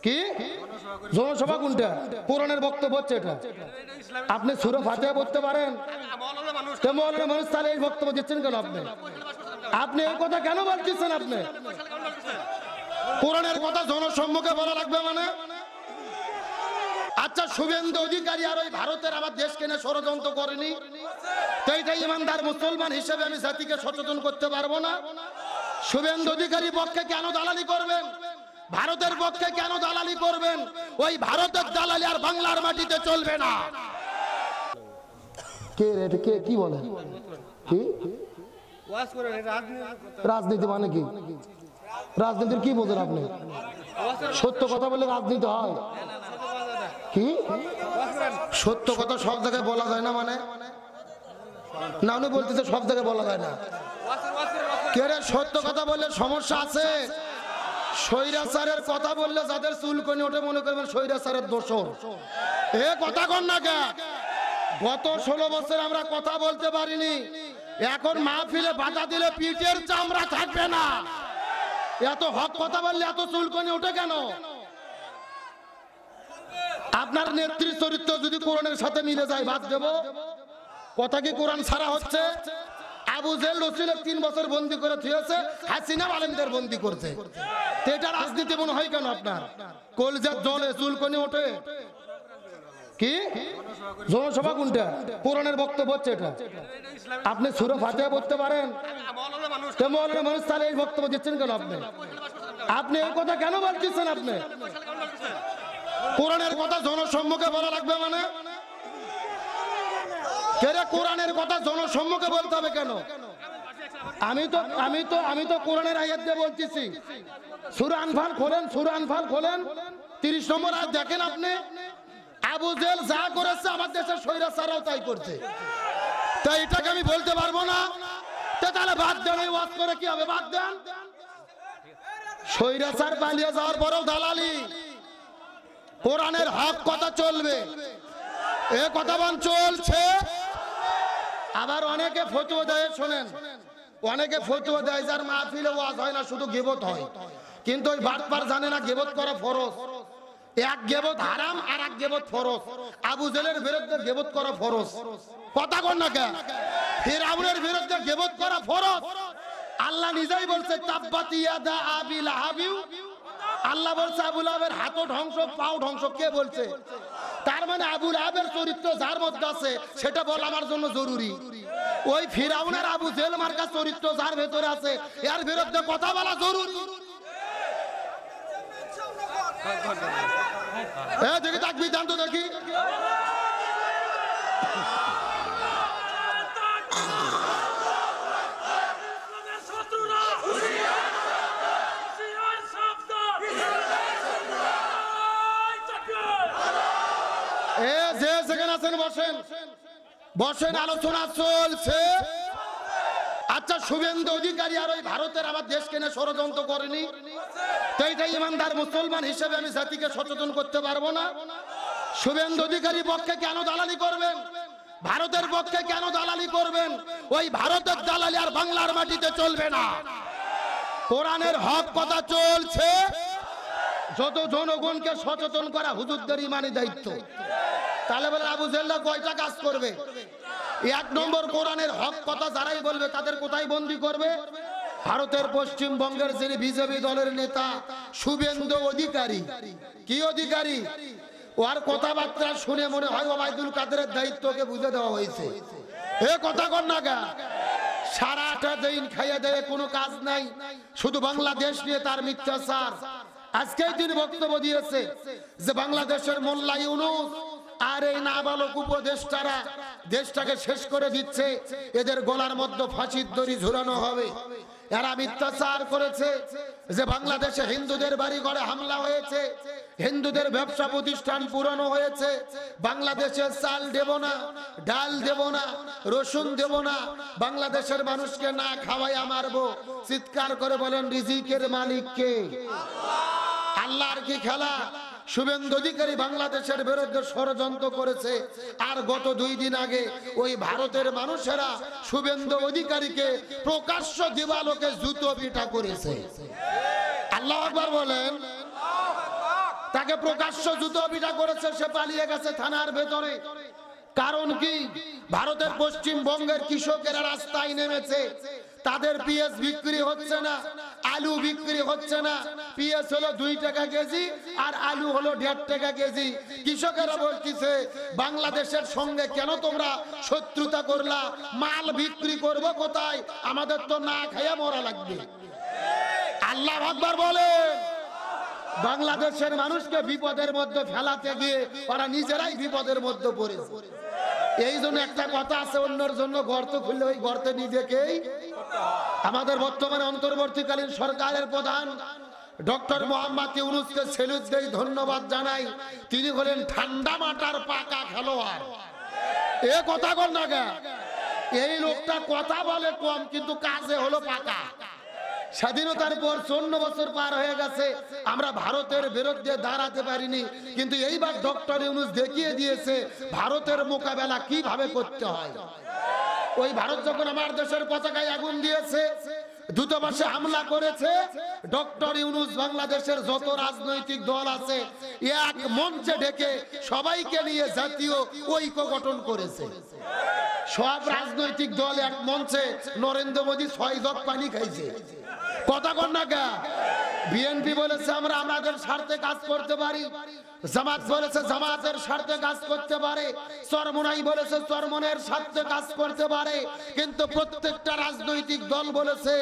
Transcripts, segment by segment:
কি জনসভা কোনটা? কোরআনের বক্তব্য হচ্ছে এটা। আপনি সূরা ফাতিহা পড়তে পারেন? মৌলানা মানুষ তাহলে এই বক্তব্য দিচ্ছেন কেন আপনি? আপনি এই কথা কেন বলতেছেন? আপনি কোরআনের কথা জনসম্মুখে বলা লাগবে মানে? আচ্ছা, শুভেন্দু অধিকারী আর ওই ভারতের আমার দেশকে নিয়ে ষড়যন্ত্র করেনি? তো এইটাই ইমানদার মুসলমান হিসেবে আমি জাতিকে সচেতন করতে পারবো না? শুভেন্দু অধিকারী পক্ষে কেন দালালি করবেন? ভারতের পক্ষে কেন দালালি করবেন? ওই ভারতের দালালি আর বাংলার মাটিতে চলবে না। কে রে? কে কি বলে? কি রাজনীতি মানে কি? রাজনীতির কি বোঝেন আপনি? সত্য কথা বলে রাজনীতি হয়? কি সত্য কথা সব জায়গায় বলা যায় না মানে? না, উনি বলতেছে সব জায়গায় বলা যায় না। কে রে? সত্য কথা বললে সমস্যা আছে। স্বৈরাচারের কথা বললে যাদের চুলকনি ওঠে মনে করবেন স্বৈরাচারের দোষর। এ কথা কন না কে? গত 16 বছর আমরা কথা বলতে পারিনি, এখন মাহফিলে বাধা দিলে পিঠের চামড়া থাকবে না। এত হক কথা বললে এত চুলকনি ওঠে কেন? আপনার নেত্রী চরিত্র যদি কোরআনের সাথে মিলে যায় বাদ দেব। কথা কি কোরআন ছাড়া হচ্ছে? আবু জেল রসুল 3 বছর বন্দি করে থিয়েছে, হাসিনা আলেমদের বন্দি করছে। এটা রাজনীতি মনে হয় কেন আপনার? কলজার জলে চুলকনি ওঠে। কি জনসভা কোনটা? কোরআনের বক্তব্য হচ্ছে এটা। আপনি সূরা ফাতিহা পড়তে পারেন? মৌলানা মানুষ তাহলে এই বক্তব্য দিচ্ছেন কেন আপনি? আপনি এই কথা কেন বলতেছেন? আপনি কোরআনের কথা জনসম্মুখে বলা লাগবে মানে? কেরে কোরআনের কথা জনসম্মুখে বলতে হবে কেন? আমি তো কোরআনের আয়াত দিয়ে বলতেছি। সূরা আনফাল খোলেন, সূরা আনফাল খোলেন, 30 নম্বর আয়াত দেখেন আপনি। আবু জেল যা করেছে আমার দেশের স্বৈরাচারও তাই করছে। তাই এটাকে আমি বলতে পারবো না। তাহলে বাদ দেন, এই ওয়াজ করে কি হবে? বাদ দেন। স্বৈরাচার পালিয়ে যাওয়ার পরেও দালালি। কোরআনের হক কথা চলবে, এ কথা বান চলছে। আবার অনেকে ফতোয়া দেয়, শোনেন, অনেকে ফতোয়া দেয় যার মাহফিলে ওয়াজ হয় না, শুধু গীবত হয়। কিন্তু ওই বাটপার জানে না গীবত করা ফরজ। এক গীবত হারাম আর এক গীবত ফরজ। আবু জেলের বিরুদ্ধে গীবত করা ফরজ। কথা কন না কেন? ফিরআউনের বিরুদ্ধে গীবত করা ফরজ। আল্লাহ নিজেই বলছে তাব্বাত ইয়াদা আবি লাহাব। আল্লাহ বলছে আবু লাহাবের হাতও ধ্বংস, পাও ধ্বংস। কে বলছে? তার মানে আবু লাহাবের চরিত্র যার মধ্যে আছে সেটা বলা আমার জন্য জরুরি। ওই ফিরআউনের আবু জেল মার্কা চরিত্র যার ভেতরে আছে এর বিরুদ্ধে কথা বলা জরুরি। দেখি তাকবি দেন তো দেখি। যে যেখানে আছেন বসেন, বসেন, আলোচনা চলছে। আচ্ছা, শুভেন্দু অধিকারী আর ওই ভারতের আমার দেশকে নিয়ে ষড়যন্ত্র করেনি? তো এইটাই ইমানদার মুসলমান হিসেবে আমি জাতিকে সচেতন করতে পারবো না? শুভেন্দু অধিকারী পক্ষে কেন দালালি করবেন? ভারতের পক্ষে কেন দালালি করবেন? ওই ভারতের দালালি আর বাংলার মাটিতে চলবে না। কোরআনের হক কথা চলছে। যত জনগণকে সচেতন করা হুজুরদের ইমানি দায়িত্ব। তাহলে বলে আবু জেল্লা কয়টা কাজ করবে? 1 নম্বর, কোরআনের হক কথা যারাই বলবে তাদের কোথায় বন্দী করবে? ভারতের পশ্চিমবঙ্গের যিনি বিজেপি দলের নেতা শুভেন্দু অধিকারী। কি অধিকারী? ওর কথাবার্তা শুনে মনে হয় ওবায়দুল কাদেরের দায়িত্বকে বুঝে দেওয়া হয়েছে। এ কথা কর না গা। সারাটা দিন খাইয়ে দেয়, কোনো কাজ নাই, শুধু বাংলাদেশ নিয়ে তার মিথ্যাচার। আজকেই তিনি বক্তব্য দিয়েছে যে বাংলাদেশের মোল্লা ইউনূস আর এই নাবালক উপদেষ্টারা দেশটাকে শেষ করে দিচ্ছে, এদের গলার মধ্যে ফাঁসির দড়ি ঝুলানো হবে। এরা মিথ্যাচার করেছে যে বাংলাদেশে হিন্দুদের বাড়ি ঘরে হামলা হয়েছে, হিন্দুদের ব্যবসা প্রতিষ্ঠান পুরানো হয়েছে, বাংলাদেশে চাল দেব না, ডাল দেব না, রসুন দেব না, বাংলাদেশের মানুষকে না খাওয়াইয়া মারবো। চিৎকার করে বলেন রিজিকের মালিক কে? আল্লাহর কি খেলা? শুভেন্দু অধিকারী বাংলাদেশের বিরুদ্ধে ষড়যন্ত্র করেছে, আর গত 2 দিন আগে ওই ভারতের মানুষেরা শুভেন্দু অধিকারীকে প্রকাশ্য দিবালোকে জুতো পিটা করেছে। আল্লাহু আকবার বলেন। তাকে প্রকাশ্য জুতো পিটা করেছে, সে পালিয়ে গেছে থানার ভেতরে। কারণ কি? ভারতের পশ্চিমবঙ্গের কৃষকেরা রাস্তায় নেমেছে, তাদের পিএস বিক্রি হচ্ছে না, আলু বিক্রি হচ্ছে না। পিএস হলো 2 টাকা কেজি আর আলু হলো 1.5 টাকা কেজি। কৃষকেরা বলতেছে বাংলাদেশের সঙ্গে কেন তোমরা শত্রুতা করলা, মাল বিক্রি করব কোথায়, আমাদের তো না খাইয়া মরা লাগবে। আল্লাহু আকবার বলেন। বাংলাদেশের মানুষকে বিপদের মধ্যে ফেলাতে গিয়ে ওরা নিজেরাই বিপদের মধ্যে পড়েছে। এই জন্য একটা কথা আছে, অন্যের জন্য গর্ত খুললে ওই গর্তে নিজেকেই। আমাদের বর্তমানে অন্তর্বর্তীকালীন সরকারের প্রধান ডক্টর মোহাম্মদ ইউনূসকে সেলুট দেই, ধন্যবাদ জানাই। তিনি হলেন ঠান্ডা মাথার পাকা খেলোয়াড়। এ কথা কর না গা, এই লোকটা কথা বলে কম কিন্তু কাজে হলো পাকা। স্বাধীনতার পর 54 বছর পার হয়ে গেছে, আমরা ভারতের বিরুদ্ধে দাঁড়াতে পারিনি, কিন্তু এইবার ডক্টর ইউনূস দেখিয়ে দিয়েছে ভারতের মোকাবেলা কিভাবে করতে হয়। ওই ভারত যখন আমার দেশের পতাকায় আগুন দিয়েছে, দূতাবাসে হামলা করেছে, ডক্টর ইউনূস বাংলাদেশের যত রাজনৈতিক দল আছে এক মঞ্চে ডেকে সবাইকে নিয়ে জাতীয় ঐক্য গঠন করেছে। সব রাজনৈতিক দল এক মঞ্চে নরেন্দ্র মোদী 6 জগ পানি খাইছে। কথা কর না গা। বিএনপি বলেছে আমরা আমাদের স্বার্থে কাজ করতে পারি, জামাত বলেছে জামাতের স্বার্থে কাজ করতে পারে, চরমোনাই বলেছে চরমনের স্বার্থে কাজ করতে পারে, কিন্তু প্রত্যেকটা রাজনৈতিক দল বলেছে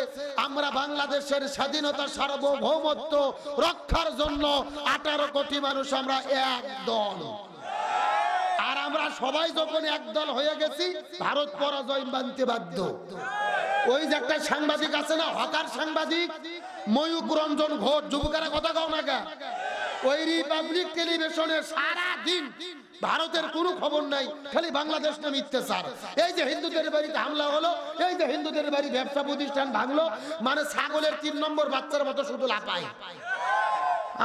আমরা বাংলাদেশের স্বাধীনতা সার্বভৌমত্ব রক্ষার জন্য 18 কোটি মানুষ আমরা এক দল। আর আমরা সবাই যখন একদল হয়ে গেছি, ভারত পরাজয় মানতে বাধ্য। ওই যে একটা সাংবাদিক আছে না, হকার সাংবাদিক ময়ূক রঞ্জন ঘোষ, যুবকেরা কথা কও না গা, ওই রিপাবলিক টেলিভিশনে সারা দিন ভারতের কোনো খবর নাই, খালি বাংলাদেশ নামে মিথ্যাচার। এই যে হিন্দুদের বাড়িতে হামলা হলো, এই যে হিন্দুদের বাড়ি ব্যবসা প্রতিষ্ঠান ভাঙলো, মানে ছাগলের 3 নম্বর বাচ্চার মতো শুধু লাপায়।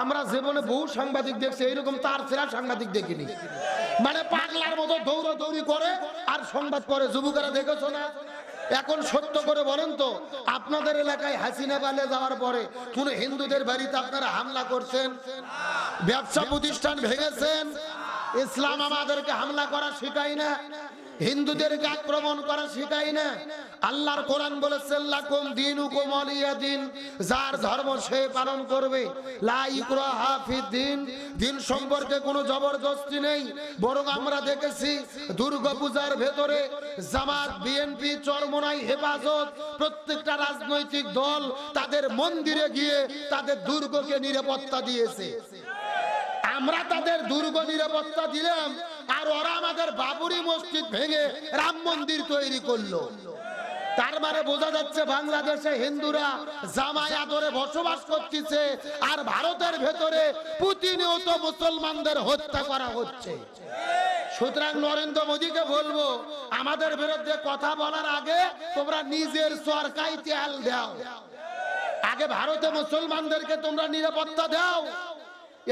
আমরা জীবনে বহু সাংবাদিক দেখছি, এইরকম তার সেরা সাংবাদিক দেখিনি। মানে পাগলার মতো দৌড়াদৌড়ি করে আর সংবাদ করে। যুবকেরা দেখেছো না? এখন সত্য করে বলেন তো, আপনাদের এলাকায় হাসিনা পালিয়ে যাওয়ার পরে কোন হিন্দুদের বাড়িতে আপনারা হামলা করছেন, ব্যবসা প্রতিষ্ঠান ভেঙেছেন? ইসলাম আমাদেরকে হামলা করা শেখায় না, হিন্দুদেরকে আক্রমণ করা শেখায় না। আল্লাহর কোরআন বলেছে লাকুম দীনুকুম ওয়ালিয়া দিন, যার ধর্ম সে পালন করবে। লা ইকরাহা ফিদ্দিন, দিন সম্পর্কে কোনো জবরদস্তি নেই। বরং আমরা দেখেছি দুর্গাপূজার ভেতরে জামাত, বিএনপি, চরমোনাই, হেফাজত প্রত্যেকটা রাজনৈতিক দল তাদের মন্দিরে গিয়ে তাদের দুর্গকে নিরাপত্তা দিয়েছে। আমরা তাদের দুর্গ নিরাপত্তা দিলাম, আর ওরা আমাদের বাবরি মসজিদ ভেঙে রাম মন্দির তৈরি করলো। তার মানে বোঝা যাচ্ছে বাংলাদেশে হিন্দুরা জামাই আদরে বসবাস করতেছে, আর ভারতের ভেতরে প্রতিনিয়ত মুসলমানদের হত্যা করা হচ্ছে। সুতরাং নরেন্দ্র মোদীকে বলবো, আমাদের বিরুদ্ধে কথা বলার আগে তোমরা নিজের সরকারি তেল দাও, আগে ভারতে মুসলমানদেরকে তোমরা নিরাপত্তা দাও।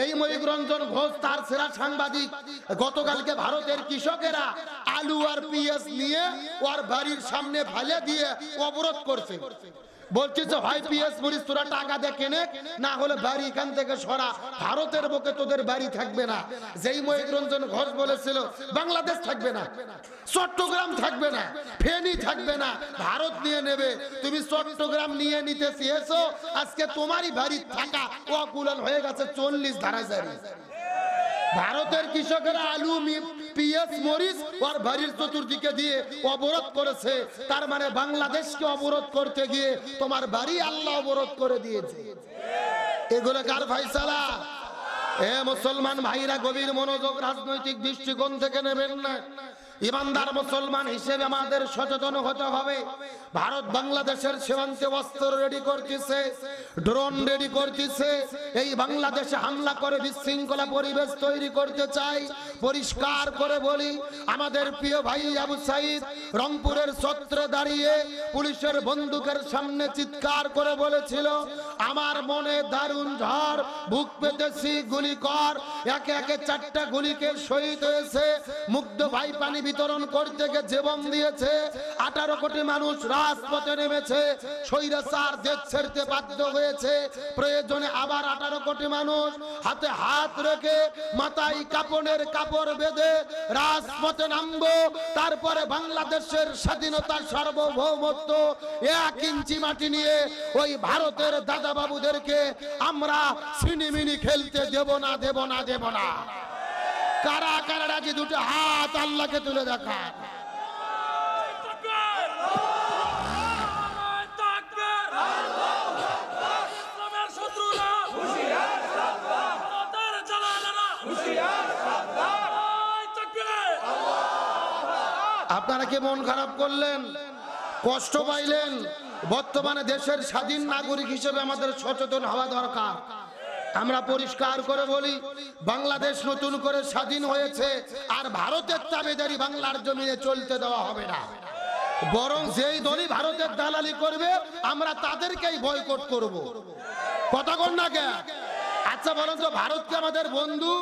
এই ময়ূক রঞ্জন ঘোষ তার সেরা সাংবাদিক, গতকালকে ভারতের কৃষকেরা আলু আর পিএস নিয়ে ওর বাড়ির সামনে ফেলে দিয়ে অবরোধ করছে। বলছে যে ভাই পিএস মরিচ তোরা টাকা দিয়ে কেনে, না হলে বাড়ি এখান থেকে সরা, ভারতের বুকে তোদের বাড়ি থাকবে না। যেই ময়ূক রঞ্জন ঘোষ বলেছিল বাংলাদেশ থাকবে না, চট্টগ্রাম থাকবে না, ফেনী থাকবে না, ভারত নিয়ে নেবে। তুমি চট্টগ্রাম নিয়ে নিতে চেয়েছো, আজকে তোমারই বাড়ি থাকা অকুলান হয়ে গেছে 40 ধারা জারি। ভারতের কৃষকেরা আলু, পিএস, মরিচ আর বাড়ির চতুর্দিকে দিয়ে অবরোধ করেছে। তার মানে বাংলাদেশকে অবরোধ করতে গিয়ে তোমার বাড়ি আল্লাহ অবরোধ করে দিয়েছে। এগুলো কার ফায়সালা? এ মুসলমান ভাইরা, গভীর মনোযোগ, রাজনৈতিক দৃষ্টিকোণ থেকে নেবেন না। ইমানদার মুসলমান হিসেবে আমাদের সচেতন হতে হবে। ভারত বাংলাদেশের সীমান্তে অস্ত্র রেডি করতেছে, ড্রোন রেডি করতেছে, এই বাংলাদেশে হামলা করে বিশৃঙ্খলা পরিবেশ তৈরি করতে চাই। পরিষ্কার করে বলি, আমাদের প্রিয় ভাই আবু সাইদ রংপুরের ছত্রে দাঁড়িয়ে পুলিশের বন্দুকের সামনে চিৎকার করে বলেছিল আমার মনে দারুণ ঝড়, বুক পেতেছি গুলি কর। একে একে 4টা গুলিকে শহীদ হয়েছে। মুগ্ধ ভাই পানি বিতরণ করতে গিয়ে জীবন দিয়েছে। 18 কোটি মানুষ রাজপথে নেমেছে। স্বৈরাচার দেশ ছেড়তে বাধ্য হয়েছে। প্রয়োজনে আবার 18 কোটি মানুষ হাতে হাত রেখে মাথায় কাপড়ের কাপড় বেঁধে রাজপথে নামবো। তারপরে বাংলাদেশের স্বাধীনতা, সার্বভৌমত্ব 1 ইঞ্চি মাটি নিয়ে ওই ভারতের দাদা বাবুদেরকে আমরা সিনিমিনি খেলতে দেব না, দেব না, দেব না। কারা কারা রাজি? দুটো হাত আল্লাহকে তুলে দেখা। আপনারা কি মন খারাপ করলেন, কষ্ট পাইলেন? বর্তমানে দেশের স্বাধীন নাগরিক হিসেবে আমাদের সচেতন হওয়া দরকার। আমরা পরিষ্কার করে বলি, বাংলাদেশ নতুন করে স্বাধীন হয়েছে, আর ভারতের তাবেদারি বাংলার জমিনে চলতে দেওয়া হবে না। বরং যেই দলই ভারতের দালালি করবে আমরা তাদেরকেই বয়কট করব। কথা কন না কে? আচ্ছা বলেন তো, ভারত কি আমাদের বন্ধু?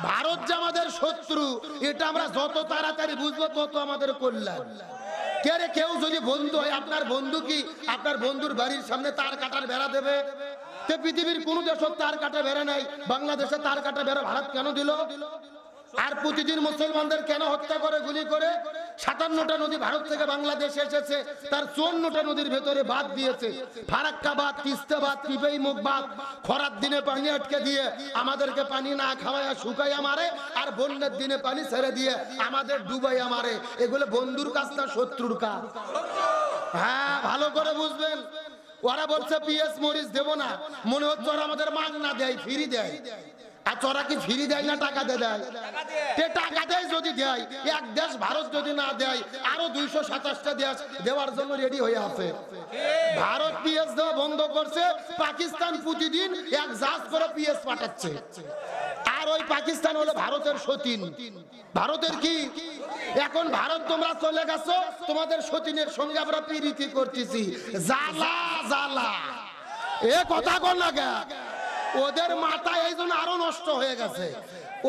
ভারত যে আমাদের শত্রু, এটা আমরা যত তাড়াতাড়ি বুঝবো তত আমাদের কল্যাণ। কেউ যদি বন্ধু হয়, আপনার বন্ধু কি আপনার বন্ধুর বাড়ির সামনে তার কাটার বেড়া দেবে? পৃথিবীর কোন দেশে তার কাটা বেড়া নাই, বাংলাদেশে তার কাটা বেড়া ভারত কেন দিল? আর প্রতিদিন মুসলমানদের কেন হত্যা করে, গুলি করে? 57টা নদী ভারত থেকে বাংলাদেশে এসেছে, তার 54টা নদীর ভেতরে বাঁধ দিয়েছে। ফারাক্কা বাঁধ, তিস্তা বাঁধ, পিপেই মুখ বাঁধ। খরার দিনে পানি আটকে দিয়ে আমাদেরকে পানি না খাওয়াইয়া শুকাইয়া মারে, আর বন্যার দিনে পানি ছেড়ে দিয়ে আমাদের ডুবাইয়া মারে। এগুলো বন্ধুর কাজ না শত্রুর কাজ? হ্যাঁ, ভালো করে বুঝবেন। ওরা বলছে পিএস মরিচ দেব না, মনে হচ্ছে ওরা আমাদের মাগনা দেয়, ফ্রি দেয়। আর ওরা কি ফ্রি দেয় না টাকা দেয়? টাকা দেয়। যদি দেয়, এক দেশ ভারত যদি না দেয়, আরো 227টা দেশ দেওয়ার জন্য রেডি হয়ে আছে। ভারত পিএস দেওয়া বন্ধ করছে, পাকিস্তান প্রতিদিন 1 জাহাজ করে পিএস পাঠাচ্ছে। আর ওই পাকিস্তান হলো ভারতের সতীন। ভারতের কি এখন? ভারত তোমরা চলে গেছো, তোমাদের সতীনের সঙ্গে আমরা প্রীতি করতেছি। জ্বালা জ্বালা, এ কথা কর না কে? ওদের মাথা এই জন্য আরো নষ্ট হয়ে গেছে।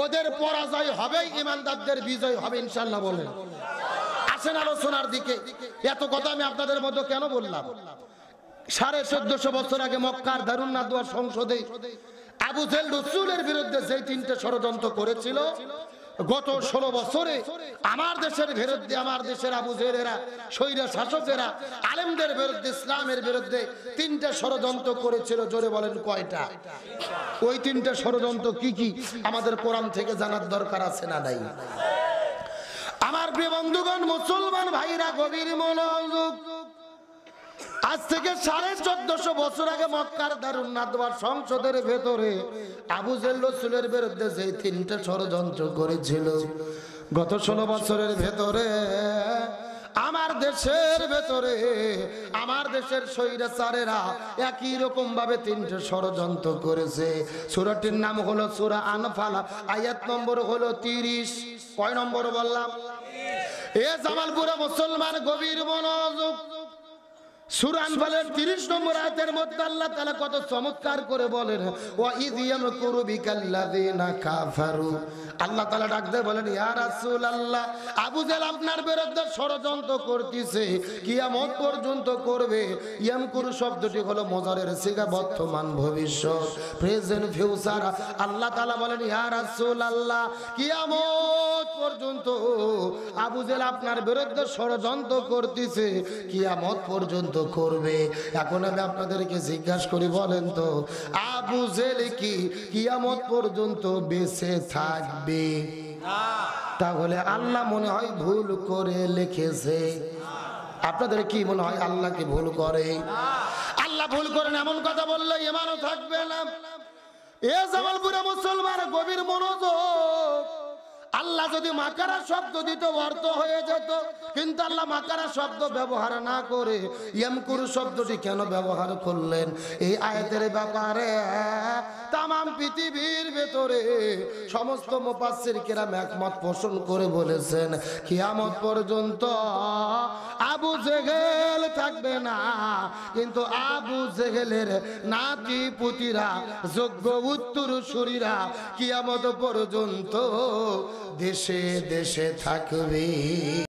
ওদের পরাজয় হবে, ইমানদারদের বিজয় হবে ইনশাল্লাহ। বলেন, আসেন আলোচনার দিকে। এত কথা আমি আপনাদের মধ্যে কেন বললাম? 1450 বছর আগে মক্কার দারুন নাদওয়া সংসদে আবু জেহেল রাসূলের বিরুদ্ধে যে 3টে ষড়যন্ত্র করেছিল, গত 16 বছরে আমার দেশের বিরুদ্ধে, আমার দেশের আবু জেহেলেরা, স্বৈরা শাসকেরা আলেমদের বিরুদ্ধে, ইসলামের বিরুদ্ধে 3টে ষড়যন্ত্র করেছিল। জোরে বলেন কয়টা? ওই 3টে ষড়যন্ত্র কি কি আমাদের কোরআন থেকে জানার দরকার আছে না নাই? আমার প্রিয় বন্ধুগণ, মুসলমান ভাইরা গভীর মনোযোগ। আজ থেকে 1450 বছর আগে মক্কার দারুন নাদওয়া সংসদের ভেতরে আবু জেহেল রাসূলের বিরুদ্ধে যে 3টে ষড়যন্ত্র করেছিল, গত 16 বছরের ভেতরে আমার দেশের ভেতরে, আমার দেশের স্বৈরাচারেরা একই রকম ভাবে 3টে ষড়যন্ত্র করেছে। সূরাটির নাম হলো সূরা আনফাল, আয়াত নম্বর হলো 30। কয় নম্বর বললাম? এ জামালপুরে মুসলমান গভীর মনোযোগ। সূরা আনফালের 30 নম্বর আয়াতের মধ্যে আল্লাহ তাআলা কত চমৎকার করে বলেন, ওয়া ইয ইয়ামকুরু বিকাল্লাযিনা কাফারু। আল্লাহ তাআলা ডাক দিয়ে বলেন, ইয়া রাসূলুল্লাহ, আবু জেহেল আপনার বিরুদ্ধে ষড়যন্ত্র করতেছে, কিয়ামত পর্যন্ত করবে। ইয়ামকুরু শব্দটি হলো মুজারের সিগা, বর্তমান ভবিষ্যৎ, প্রেজেন্ট ফিউচার। আল্লাহ তাআলা বলেন, ইয়া রাসূলুল্লাহ, কিয়ামত পর্যন্ত আবু জেহেল আপনার বিরুদ্ধে ষড়যন্ত্র করতেছে, কিয়ামত পর্যন্ত করবে। এখন আমি আপনাদেরকে জিজ্ঞাসা করি, বলেন তো আবু জেহেল কি কিয়ামত পর্যন্ত বেঁচে থাকবে? তাহলে আল্লাহ মনে হয় ভুল করে লিখেছে। আপনাদের কি মনে হয় আল্লাহ কি ভুল করে? আল্লাহ ভুল করেন এমন কথা বললে ঈমানও থাকবে না। এ জামালপুরে মুসলমান গভীর মনোযোগ। আল্লাহ যদি মাকারা শব্দ দিত অর্থ হয়ে যেত, কিন্তু আল্লাহ মাকারা শব্দ ব্যবহার না করে ইয়ামকুরু শব্দটি কেন ব্যবহার করলেন? এই আয়াতের ব্যাপারে তামাম পৃথিবীর ভেতরে সমস্ত মুফাসসির কেরাম একমত পোষণ করে বলেছেন, কিয়ামত পর্যন্ত আবু জেহেল থাকবে না, কিন্তু আবু জেহেলের নাতি পুতিরা যোগ্য উত্তরসূরিরা কিয়ামত পর্যন্ত দেশে দেশে থাকবে।